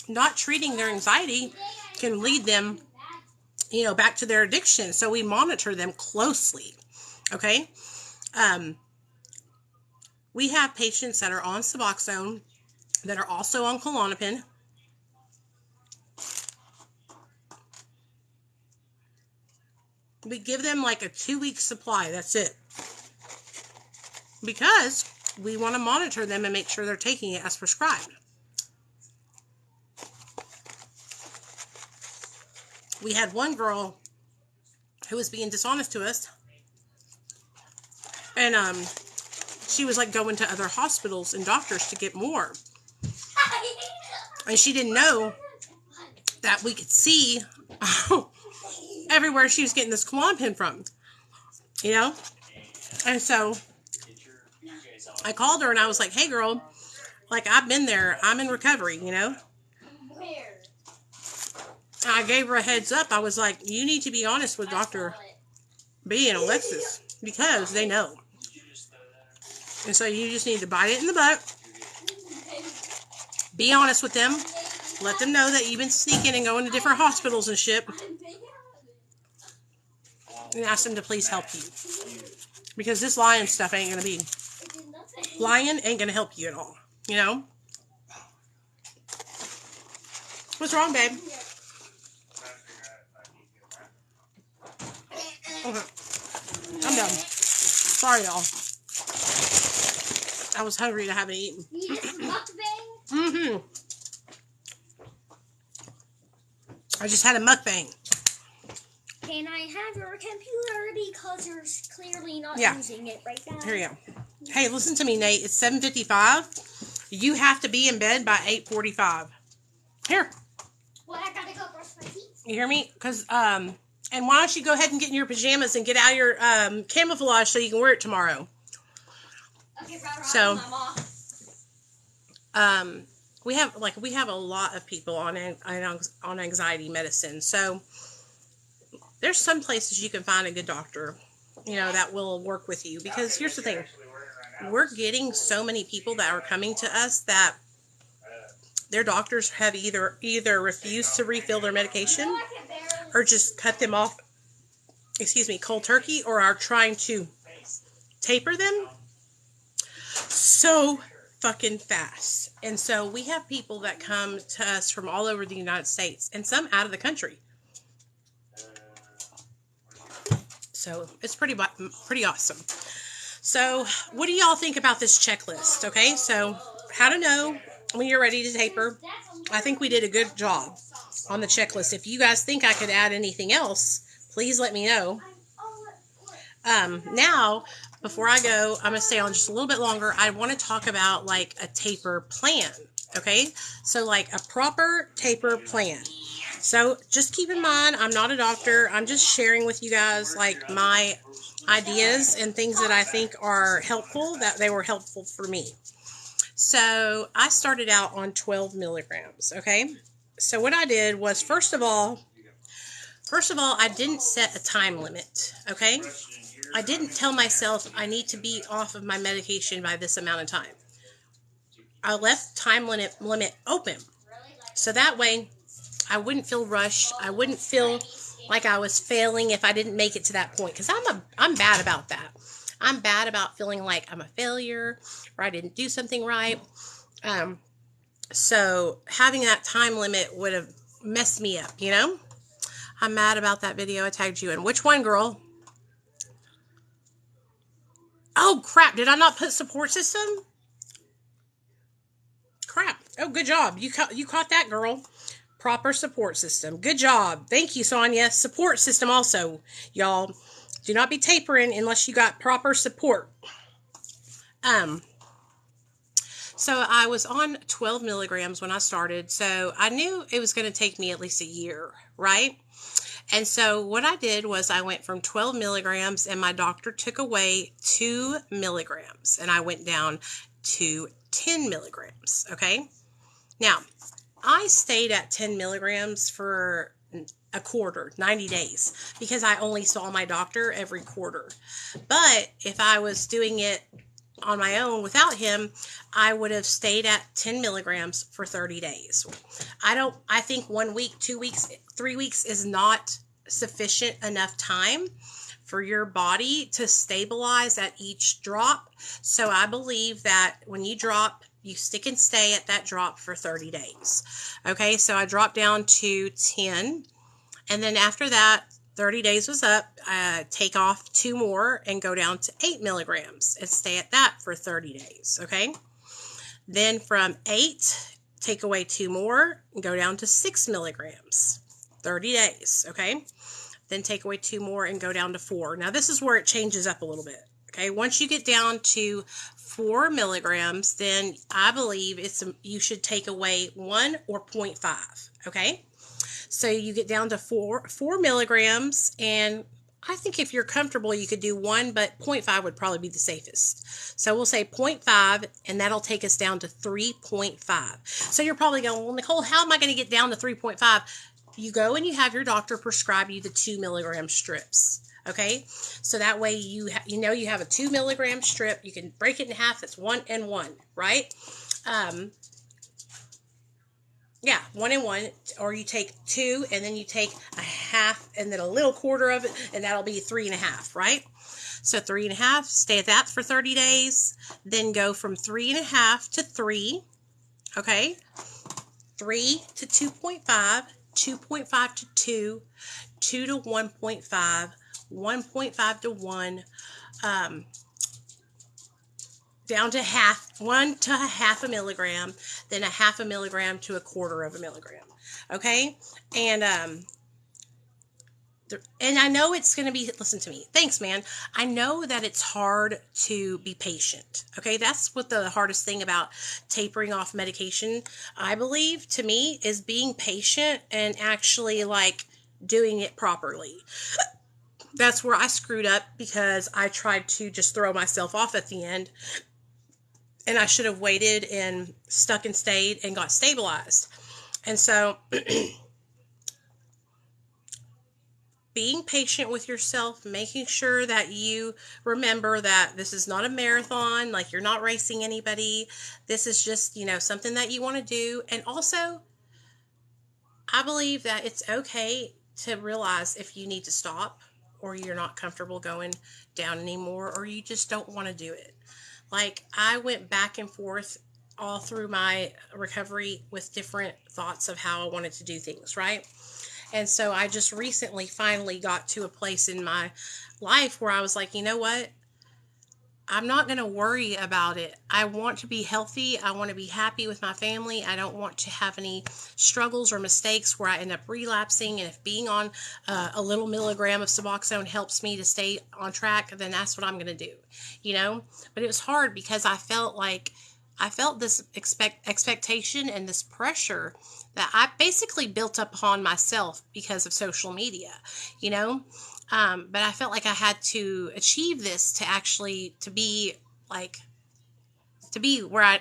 not treating their anxiety can lead them, you know, back to their addiction. So we monitor them closely. Okay. We have patients that are on Suboxone that are also on Klonopin. We give them like a 2-week supply. That's it. Because we want to monitor them and make sure they're taking it as prescribed. We had one girl who was being dishonest to us. And she was like going to other hospitals and doctors to get more. And she didn't know that we could see everywhere she was getting this Klonopin from. You know? And so I called her and I was like, hey girl, like I've been there. I'm in recovery, you know? And I gave her a heads up. I was like, you need to be honest with Dr. B and Alexis because they know. And so you just need to bite it in the butt. Be honest with them. Let them know that you've been sneaking and going to different hospitals and shit. And ask them to please help you. Because this lying stuff ain't going to be. Lying ain't going to help you at all. You know? What's wrong, babe? Okay. I'm done. Sorry, y'all. I was hungry and I haven't eaten. You just mukbang? Mm-hmm. I just had a mukbang. Can I have your computer because you're clearly not Yeah. using it right now? Here you go. Hey, listen to me, Nate. It's 7:55. You have to be in bed by 8:45. Here. Well, I gotta go brush my teeth. You hear me? Because, and why don't you go ahead and get in your pajamas and get out of your camouflage so you can wear it tomorrow. Okay, So, Mama. we have a lot of people on anxiety medicine. So, there's some places you can find a good doctor, that will work with you. Because here's the thing. We're getting so many people that are coming to us that their doctors have either refused to refill their medication or just cut them off, cold turkey, or are trying to taper them so fucking fast. And so we have people that come to us from all over the United States and some out of the country. So it's pretty awesome. So what do y'all think about this checklist? Okay, so how to know when you're ready to taper. I think we did a good job on the checklist. If you guys think I could add anything else, please let me know. Now, before I go, I'm going to stay on just a little bit longer. I want to talk about like a taper plan. Okay, so like a proper taper plan. So just keep in mind, I'm not a doctor. I'm just sharing with you guys like my ideas and things that I think are helpful, that they were helpful for me. So I started out on 12 milligrams. Okay. So what I did was, first of all, I didn't set a time limit. Okay. I didn't tell myself I need to be off of my medication by this amount of time. I left time limit open. So that way I wouldn't feel rushed. I wouldn't feel like I was failing if I didn't make it to that point. Because I'm bad about that. I'm bad about feeling like I'm a failure or I didn't do something right. So having that time limit would have messed me up, I'm mad about that video I tagged you in. Which one, girl? Oh, crap. Did I not put support system? Crap. Oh, good job. You caught that, girl. Proper support system. Good job. Thank you, Sonia. Support system also, y'all. Do not be tapering unless you got proper support. So I was on 12 milligrams when I started. So I knew it was going to take me at least a year, right? And so what I did was I went from 12 milligrams and my doctor took away 2 milligrams and I went down to 10 milligrams. Okay. Now, I stayed at 10 milligrams for a quarter, 90 days, because I only saw my doctor every quarter. But if I was doing it on my own without him, I would have stayed at 10 milligrams for 30 days. I think 1 week, 2 weeks, 3 weeks is not sufficient enough time for your body to stabilize at each drop. So I believe that when you drop, you stick and stay at that drop for 30 days. Okay, so I dropped down to 10. And then after that, 30 days was up, take off 2 more and go down to 8 milligrams and stay at that for 30 days. Okay, then from 8, take away 2 more and go down to 6 milligrams, 30 days. Okay, then take away 2 more and go down to 4. Now this is where it changes up a little bit. Okay, once you get down to 4 milligrams, then I believe you should take away 1 or 0.5. Okay, so you get down to 4 milligrams, and I think if you're comfortable, you could do 1, but 0.5 would probably be the safest. So we'll say 0.5, and that'll take us down to 3.5. So you're probably going, well, Nicole, how am I going to get down to 3.5? You go and you have your doctor prescribe you the 2 milligram strips. Okay, so that way you have a 2 milligram strip. You can break it in half. That's 1 and 1, right? Yeah, 1 and 1, or you take 2 and then you take a half and then a little quarter of it, and that'll be 3.5, right? So 3.5, stay at that for 30 days, then go from 3.5 to 3, okay? 3 to 2.5, 2.5 to 2, 2 to 1.5, 1.5 to 1, down to half, 1 to half a milligram, then a half a milligram to a quarter of a milligram. Okay, and And I know it's going to be, listen to me. Thanks, man. I know that it's hard to be patient. Okay. That's what the hardest thing about tapering off medication, I believe, to me, is being patient and actually like doing it properly. That's where I screwed up because I tried to just throw myself off at the end, and I should have waited and stuck and stayed and got stabilized. And so being patient with yourself, making sure that you remember that this is not a marathon, like you're not racing anybody. This is just, something that you want to do. And also, I believe that it's okay to realize if you need to stop, or you're not comfortable going down anymore, or you just don't want to do it. Like, I went back and forth all through my recovery with different thoughts of how I wanted to do things, right? And so I just recently finally got to a place in my life where I was like, you know what? I'm not going to worry about it. I want to be healthy. I want to be happy with my family. I don't want to have any struggles or mistakes where I end up relapsing. And if being on a little milligram of suboxone helps me to stay on track, then that's what I'm going to do, But it was hard because I felt this expectation and this pressure that I basically built up upon myself because of social media, But I felt like I had to achieve this to be where I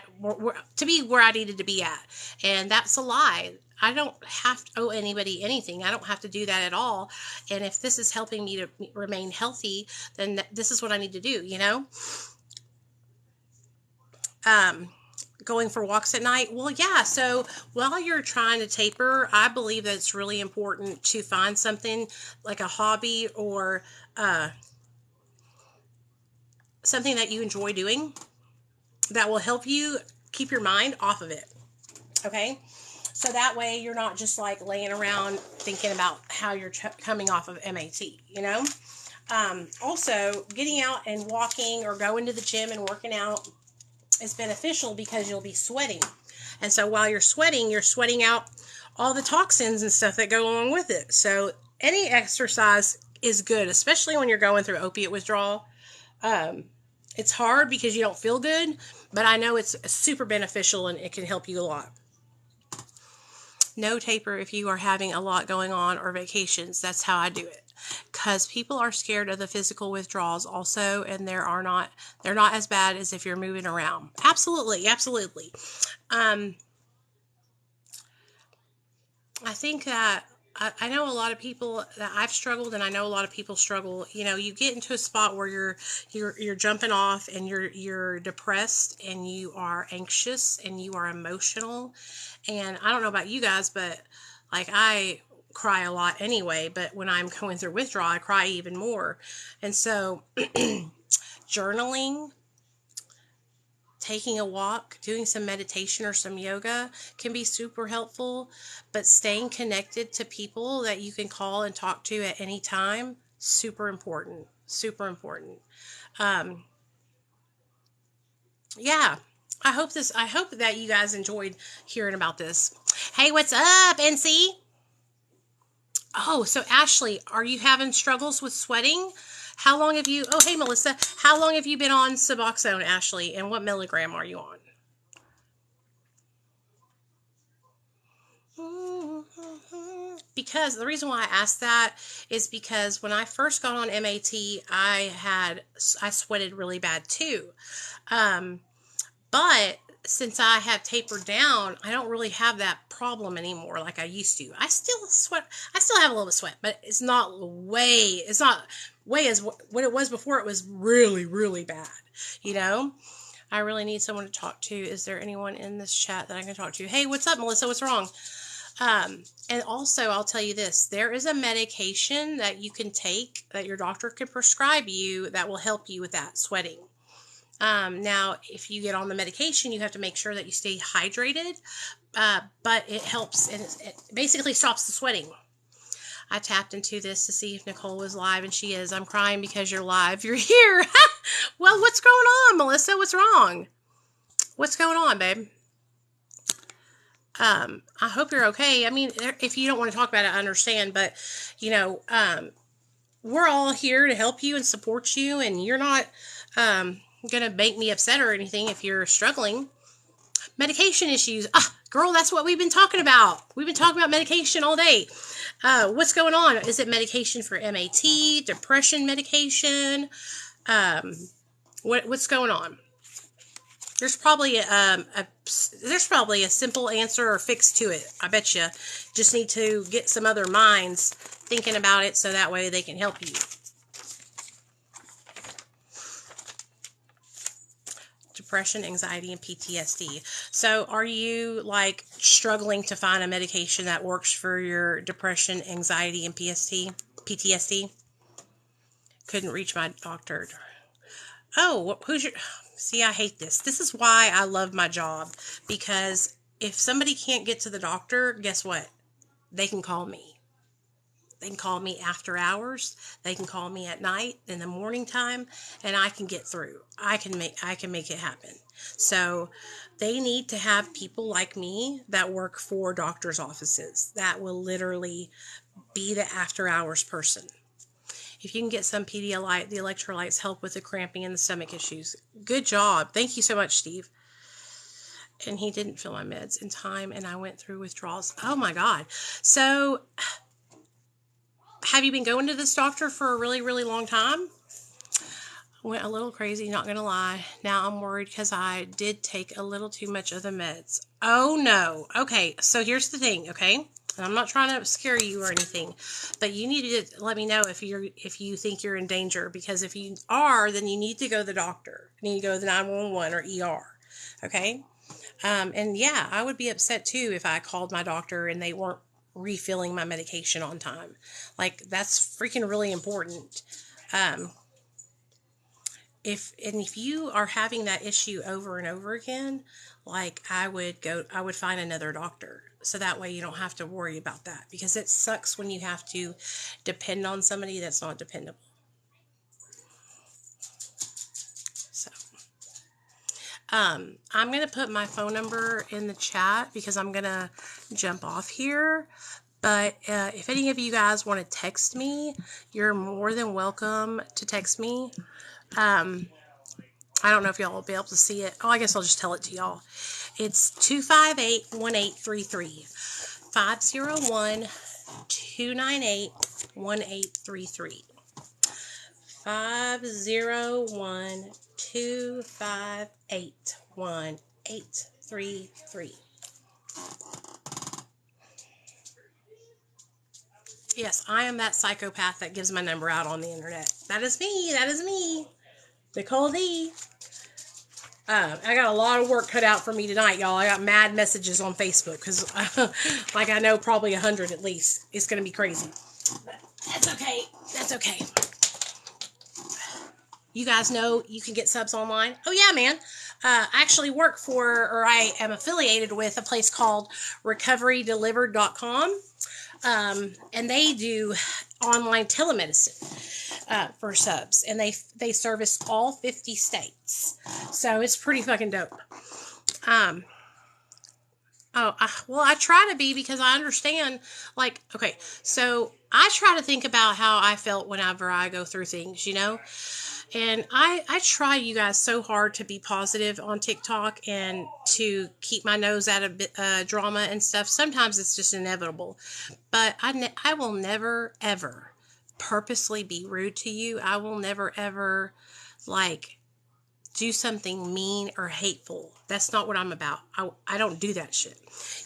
needed to be at. And that's a lie. I don't have to owe anybody anything. I don't have to do that at all. And if this is helping me to remain healthy, then this is what I need to do, Going for walks at night. Well, yeah. So while you're trying to taper, I believe that it's really important to find something like a hobby or something that you enjoy doing that will help you keep your mind off of it. Okay. So that way you're not just like laying around thinking about how you're coming off of MAT, Also, getting out and walking or going to the gym and working out is beneficial because you'll be sweating. And so while you're sweating out all the toxins and stuff that go along with it. So any exercise is good, especially when you're going through opiate withdrawal. It's hard because you don't feel good, but I know it's super beneficial and it can help you a lot. No taper if you are having a lot going on or vacations. That's how I do it. Because people are scared of the physical withdrawals also, and they're not as bad as if you're moving around. Absolutely. I think that I know a lot of people that I've struggled, and I know a lot of people struggle. You get into a spot where you're jumping off, and you're depressed, and you are anxious, and you are emotional. And I don't know about you guys, but like I cry a lot anyway, but when I'm going through withdrawal, I cry even more. And so journaling, taking a walk, doing some meditation or some yoga can be super helpful, but staying connected to people that you can call and talk to at any time, super important. Yeah. I hope that you guys enjoyed hearing about this. Hey, what's up, NC? Oh, so Ashley, are you having struggles with sweating? How long have you, oh, hey, Melissa, how long have you been on suboxone, Ashley, and what milligram are you on? Because the reason why I asked that is because when I first got on MAT, I sweated really bad too. But since I have tapered down, I don't really have that problem anymore like I used to. I still sweat. I still have a little bit of sweat, but it's not way as what it was before. It was really, really bad. I really need someone to talk to. Is there anyone in this chat that I can talk to? Hey, what's up, Melissa? What's wrong? And also, I'll tell you this. There is a medication that you can take that your doctor can prescribe you that will help you with that sweating. Now, if you get on the medication, you have to make sure that you stay hydrated, but it helps, and it basically stops the sweating. I tapped into this to see if Nicole was live, and she is. I'm crying because you're live. You're here. Well, what's going on, Melissa? What's wrong? What's going on, babe? I hope you're okay. I mean, if you don't want to talk about it, I understand, but, we're all here to help you and support you, and you're not going to make me upset or anything if you're struggling. Medication issues. Girl, that's what we've been talking about. We've been talking about medication all day. What's going on? Is it medication for MAT, depression medication? What's going on? There's probably a simple answer or fix to it. I bet you just need to get some other minds thinking about it so that way they can help you. Depression, anxiety, and PTSD. So are you like struggling to find a medication that works for your depression, anxiety, and PTSD? Couldn't reach my doctor. Oh, who's your... See, I hate this. This is why I love my job. Because if somebody can't get to the doctor, guess what? They can call me. They can call me after hours. They can call me at night, in the morning time, and I can get through. I can make it happen. So they need to have people like me that work for doctors' offices that will literally be the after hours person. If you can get some Pedialyte, the electrolytes help with the cramping and the stomach issues. Good job. Thank you so much, Steve. And he didn't fill my meds in time, and I went through withdrawals. Oh, my God. So have you been going to this doctor for a really, really long time? Went a little crazy, not going to lie. Now I'm worried because I did take a little too much of the meds. Oh, no. Okay, so here's the thing, okay? And I'm not trying to scare you or anything, but you need to let me know if you think you're in danger, because if you are, then you need to go to the doctor. You need to go to the 911 or ER, okay? And yeah, I would be upset too if I called my doctor and they weren't refilling my medication on time. Like, that's freaking really important. If you are having that issue over and over again, like, I would find another doctor. So that way you don't have to worry about that, because it sucks when you have to depend on somebody that's not dependable. So, I'm going to put my phone number in the chat because I'm going to jump off here. But if any of you guys want to text me, you're more than welcome to text me. I don't know if y'all will be able to see it. Oh, I guess I'll just tell it to y'all. It's 258-1833. 501-298-1833. 501-258-1833. Yes, I am that psychopath that gives my number out on the internet. That is me. That is me. Nicole D. I got a lot of work cut out for me tonight, y'all. I got mad messages on Facebook because, like, I know probably 100 at least. It's going to be crazy. But that's okay. That's okay. You guys know you can get subs online? Oh, yeah, man. I actually work for, or I am affiliated with, a place called recoverydelivered.com. And they do online telemedicine for subs, and they service all 50 states, so it's pretty fucking dope. I try to be, because I understand, like, okay, so I try to think about how I felt whenever I go through things, you know. And I try, you guys, so hard to be positive on TikTok and to keep my nose out of drama and stuff. Sometimes it's just inevitable. But I will never, ever purposely be rude to you. I will never, ever, like, do something mean or hateful. That's not what I'm about. I don't do that shit,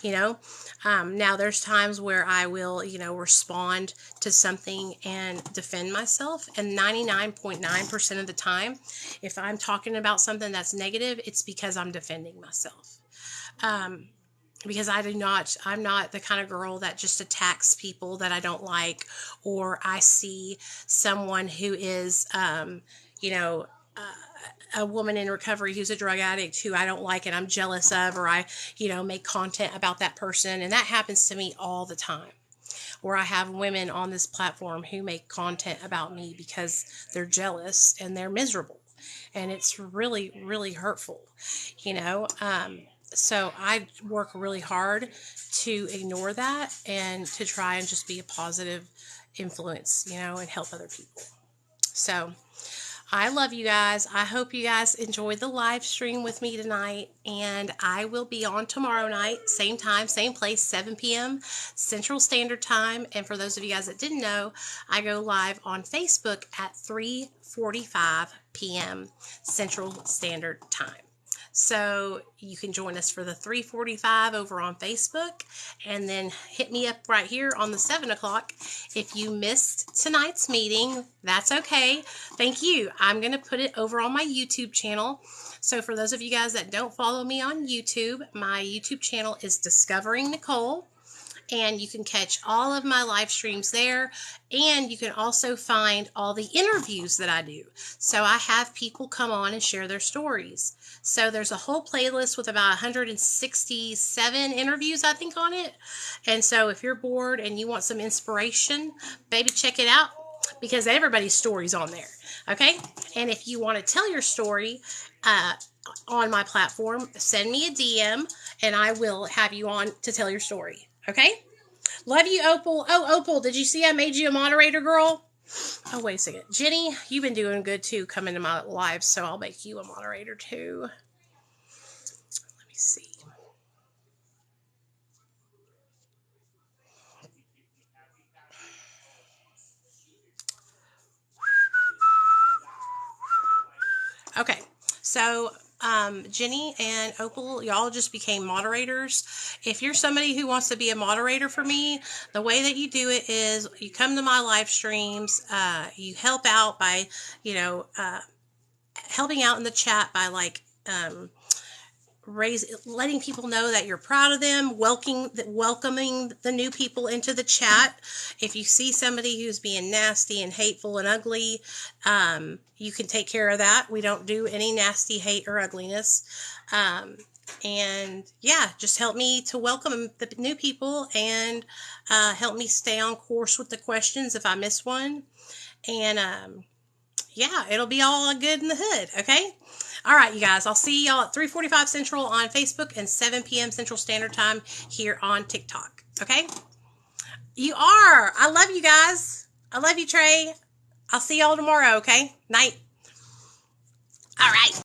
you know. Now, there's times where I will, respond to something and defend myself. And 99.9% of the time, if I'm talking about something that's negative, it's because I'm defending myself. Because I'm not the kind of girl that just attacks people that I don't like, or I see someone who is, a woman in recovery who's a drug addict who I don't like and I'm jealous of, or I, make content about that person. And that happens to me all the time. Or I have women on this platform who make content about me because they're jealous and they're miserable. And it's really, really hurtful, So I work really hard to ignore that and to try and just be a positive influence, and help other people. So I love you guys. I hope you guys enjoyed the live stream with me tonight, and I will be on tomorrow night, same time, same place, 7 p.m. Central Standard Time. And for those of you guys that didn't know, I go live on Facebook at 3:45 p.m. Central Standard Time. So you can join us for the 3:45 over on Facebook, and then hit me up right here on the 7 o'clock. If you missed tonight's meeting, that's okay. Thank you. I'm going to put it over on my YouTube channel. So for those of you guys that don't follow me on YouTube, my YouTube channel is Discovering Nicole. And you can catch all of my live streams there. And you can also find all the interviews that I do. So I have people come on and share their stories. So there's a whole playlist with about 167 interviews, I think, on it. And so if you're bored and you want some inspiration, baby, check it out, because everybody's story's on there. Okay? And if you want to tell your story on my platform, send me a DM and I will have you on to tell your story. Okay? Love you, Opal. Oh, Opal, did you see I made you a moderator, girl? Oh, wait a second. Jenny, you've been doing good, too, coming to my live, so I'll make you a moderator, too. Let me see. Okay, so Jenny and Opal, y'all just became moderators. If you're somebody who wants to be a moderator for me, the way that you do it is you come to my live streams, you help out by, helping out in the chat by letting people know that you're proud of them, welcoming the new people into the chat. If you see somebody who's being nasty and hateful and ugly, you can take care of that. We don't do any nasty hate or ugliness. And yeah, just help me to welcome the new people and help me stay on course with the questions if I miss one. And yeah, it'll be all good in the hood, okay? All right, you guys, I'll see y'all at 3:45 Central on Facebook and 7 p.m. Central Standard Time here on TikTok, okay? You are. I love you guys. I love you, Trey. I'll see y'all tomorrow, okay? Night. All right.